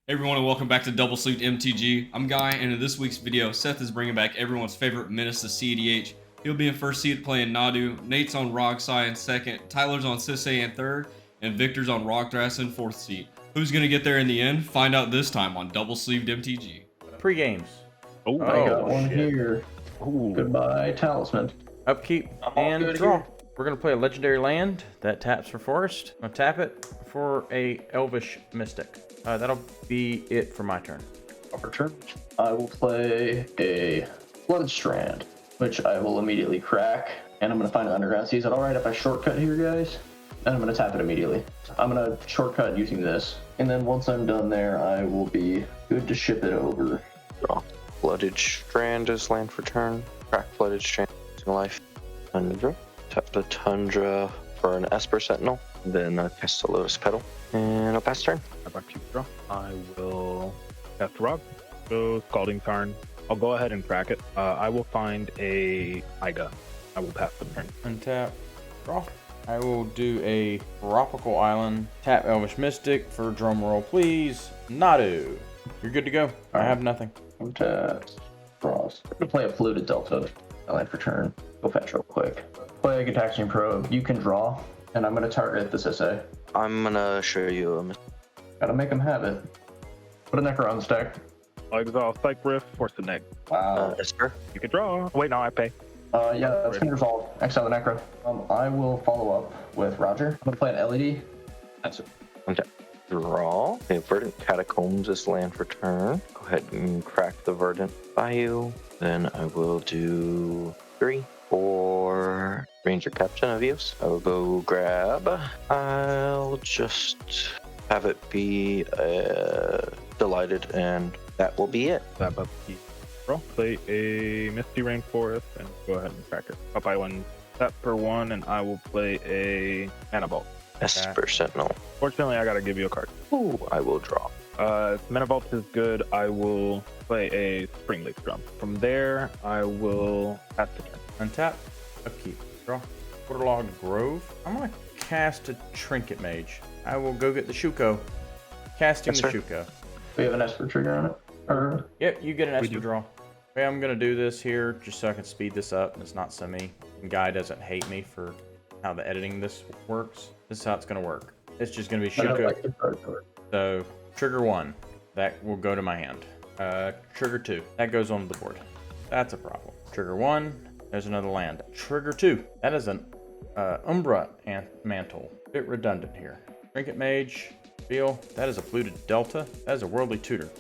Hey everyone, and welcome back to Double Sleeved MTG. I'm Guy, and in this week's video, Seth is bringing back everyone's favorite menace to CEDH. He'll be in first seat playing Nadu, Nate's on Rogsai in second, Tyler's on Sisay in third, and Victor's on Thras in fourth seat. Who's going to get there in the end? Find out this time on Double Sleeved MTG. Pre-games. Oh, I got one shit. here. Ooh. Goodbye, Talisman. Upkeep and draw. We're gonna play a legendary land that taps for forest. I'm gonna tap it for a Elvish Mystic. That'll be it for my turn. Upper turn. I will play a Blood Strand, which I will immediately crack. And I'm going to find an Underground Sea. Is it alright if I shortcut here, guys? And I'm going to tap it immediately. I'm going to shortcut using this. And then once I'm done there, I will be good to ship it over. Draw. Blooded Strand is land for turn. Crack Blooded Strand in life. Tundra. Tap the Tundra for an Esper Sentinel. Then cast a Lotus Petal. And I'll pass turn. How about you draw? I will cast Rock. Go Scalding Tarn. I'll go ahead and crack it. I will find a Iga. I will pass the turn. Untap, draw. I will do a Tropical Island. Tap Elvish Mystic for drum roll, please. Nadu. You're good to go. I have nothing. Untap. Frost. I'm going to play a Fluted Delta. I land for turn. Go fetch real quick. Play a Gataxian Probe. You can draw. And I'm going to target the Sisay. I'm gonna show you a Gotta make him have it. Put a Necro on the stack. I'll exile Psych Rift, force the neck. Wow. Esper. You can draw. Wait, no, I pay. Yeah, that's gonna resolve. Exile the Necro. I will follow up with Roger. I'm gonna play an LED. That's it. Untap. Draw. Okay, Verdant Catacombs is land for turn. Go ahead and crack the Verdant Bayou. Then I will do 3 for Ranger Captain of Eos. I will go grab. I'll just have it be delighted, and that will be it. Tap upkeep. Draw. Play a Misty Rainforest and go ahead and crack it. I'll buy one tap per one, and I will play a Mana Vault. Esper Sentinel. Fortunately, I gotta give you a card. Ooh, I will draw. If Mana Vault is good, I will play a Springleaf Drum. From there, I will pass the turn. Untap, upkeep, draw. Waterlogged Grove. I'm gonna cast a Trinket Mage. I will go get the Shuko. Casting Yes, the sir. Shuko. We have an Esper trigger on it. Or Yep, you get an We Esper do. draw. Okay, I'm gonna do this here just so I can speed this up and it's not so me. Guy doesn't hate me for how the editing this works. This is how it's gonna work. It's just gonna be I don't Shuko. like the card for it. So trigger 1, that will go to my hand. Trigger 2, that goes on the board. That's a problem. Trigger 1, there's another land. Trigger 2, that is an Umbra Mantle. Bit redundant here. Trinket Mage, Feel, that is a Fluted Delta. That is a Worldly Tutor.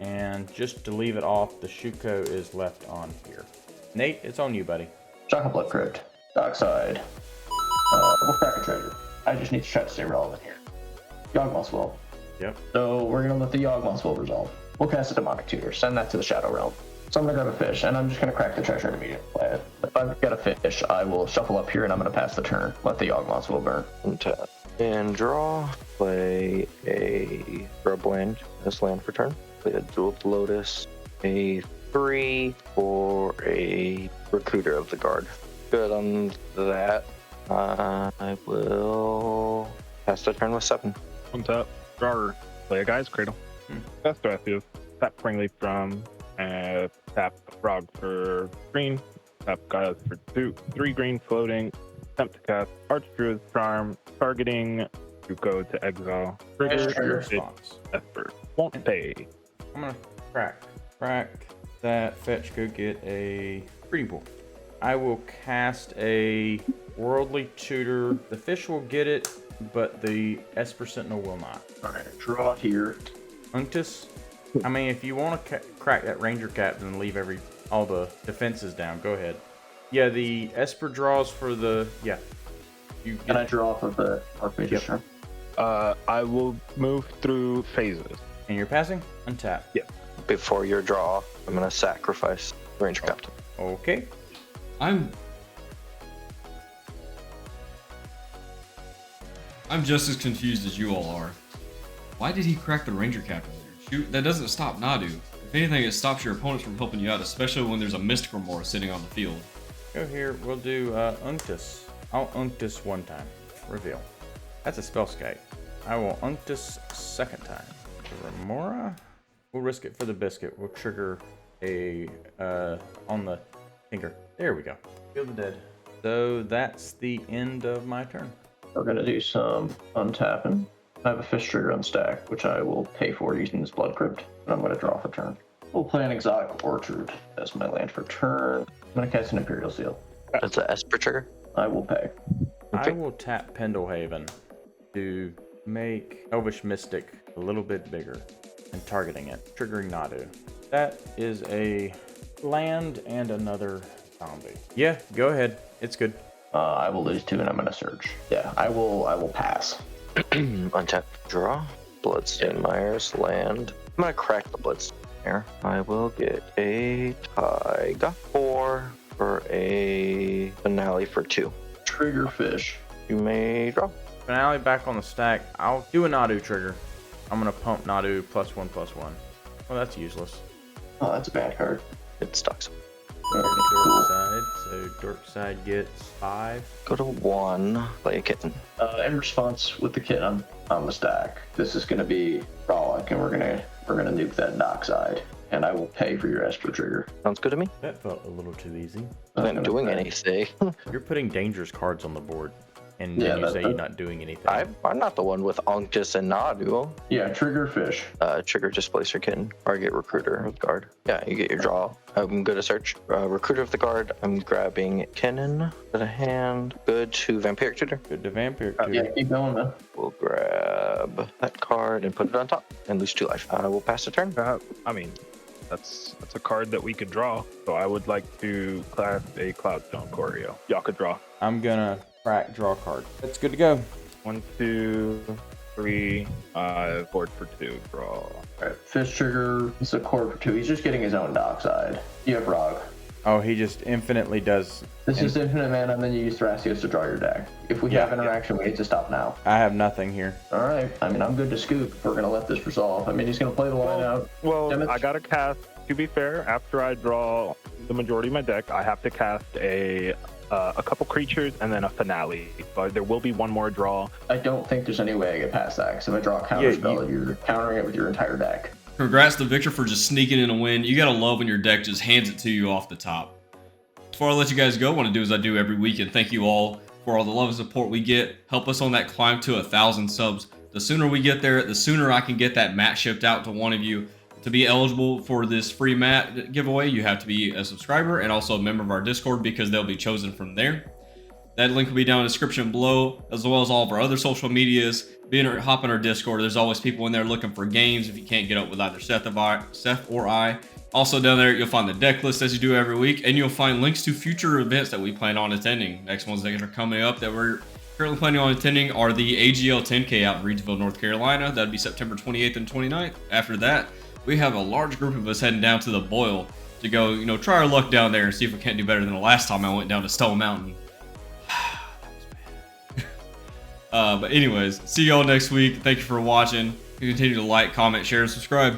And just to leave it off, the Shuko is left on here. Nate, it's on you, buddy. Shock and Blood Crypt. Dockside. We'll crack a treasure. I just need to try to stay relevant here. Yawgmoth's Will. Yep. So we're gonna let the Yawgmoth's Will resolve. We'll cast a Demonic Tutor. Send that to the Shadow Realm. So I'm gonna grab a fish, and I'm just gonna crack the treasure and immediately play it. If I get a fish, I will shuffle up here, and I'm gonna pass the turn. Let the Yawgmoth's Will burn. Untap. And draw. Play a Grubland as land for turn. Play a Jeweled Lotus. A 3 for a Recruiter of the Guard. Good on that. I will pass the turn with 7. Untap. Drawer. Play a Guy's Cradle. That's Thrasius. Tap Springleaf Drum. Tap Frog for green. Tap Gaius for 3 green floating. Attempt to cast Archdruid's Charm. Targeting to go to exile. Trigger Trigger. response. Esper. Won't pay. I'm gonna crack that fetch, go get a breeding pool. I will cast a Worldly Tutor. The fish will get it, but the Esper Sentinel will not. Alright, draw here. Unctus, I mean, if you want to crack that Ranger Captain and leave all the defenses down, go ahead. Yeah, the Esper draws for the, yeah. You Can I get, draw off of the Archmage? Yep. Sure. I will move through phases. and you're passing? Untap. Before your draw, I'm gonna sacrifice Ranger Captain. Okay. I'm just as confused as you all are. Why did he crack the Ranger Captain there? Shoot, that doesn't stop Nadu. If anything, it stops your opponents from helping you out, especially when there's a Mystical Remorse sitting on the field. Go here. We'll do Unctus. I'll Unctus one time. Reveal. That's a spell skite. I will Unctus second time. Remora. We'll risk it for the biscuit. We'll trigger a on the tinker. There we go. Feel the dead. So that's the end of my turn. We're gonna do some untapping. I have a fish trigger on stack, which I will pay for using this blood crypt, and I'm gonna draw for turn. We'll play an exotic orchard as my land for turn. I'm gonna cast an Imperial Seal. That's an Esper trigger. I will pay. I will tap Pendlehaven to make Elvish Mystic a little bit bigger and targeting it, triggering Nadu. That is a land and another zombie. Yeah, go ahead. It's good. I will lose 2 and I'm gonna search. Yeah, I will pass. Untap, draw. Bloodstained Myers, land. I'm gonna crack the Bloodstained here. I will get a Taiga 4 for a finale for 2. Trigger fish. You may draw. Finale back on the stack. I'll do a Nadu trigger. I'm gonna pump Nadu +1/+1. Well, that's useless. Oh, that's a bad card. It stocks. Dork side, so Dork side gets 5. Go to 1. Play a kitten. In response with the kit on the stack, this is gonna be Frolic, and we're gonna nuke that dock side, and I will pay for your Esper trigger. Sounds good to me. That felt a little too easy. I ain't doing pay. anything. You're putting dangerous cards on the board, and Yeah, then you say that- you're not doing anything. I'm not the one with Unctus and Nadu. Yeah, trigger fish. Trigger Displacer Kitten. Target Recruiter of the Guard. Yeah, you get your draw. I'm good to search. Recruiter of the Guard. I'm grabbing Kennen to the hand. Good to Vampiric Tutor. Good to Vampire too. Yeah, keep going, man. We'll grab that card and put it on top and lose 2 life. We'll pass the turn. I mean, that's a card that we could draw. So I would like to cast a Cloudstone Choreo. Y'all could draw. I'm gonna crack draw card. That's good to go. 1, 2, 3, board for 2. Draw. Alright, fish trigger. It's a core for 2. He's just getting his own dock side. You have Rog. Oh, he just infinitely does. This is infinite mana, and then you use Thrasios to draw your deck. If we have interaction, we need to stop now. I have nothing here. Alright, I mean, I'm good to scoop. We're gonna let this resolve. I mean, he's gonna play the line out. Well, Damage. I gotta cast. To be fair, after I draw the majority of my deck, I have to cast a couple creatures and then a finale. But there will be one more draw. I don't think there's any way I get past that, because if I draw a counter spell, you're countering it with your entire deck. Congrats to Victor for just sneaking in a win. You gotta love when your deck just hands it to you off the top. Before I let you guys go, I want to do as I do every week and thank you all for all the love and support we get. Help us on that climb to 1,000 subs. The sooner we get there, the sooner I can get that mat shipped out to one of you. To be eligible for this free mat giveaway, you have to be a subscriber and also a member of our Discord because they'll be chosen from there. That link will be down in the description below, as well as all of our other social medias. Hop in our Discord. There's always people in there looking for games if you can't get up with either Seth or I. Also down there, you'll find the deck list as you do every week, and you'll find links to future events that we plan on attending. Next ones that are coming up that we're currently planning on attending are the AGL 10K out in Reedsville, North Carolina. That'll be September 28th and 29th. After that, we have a large group of us heading down to the Boil to go, try our luck down there and see if we can't do better than the last time I went down to Stone Mountain. That was bad. But anyways, see y'all next week. Thank you for watching. Continue to like, comment, share, and subscribe.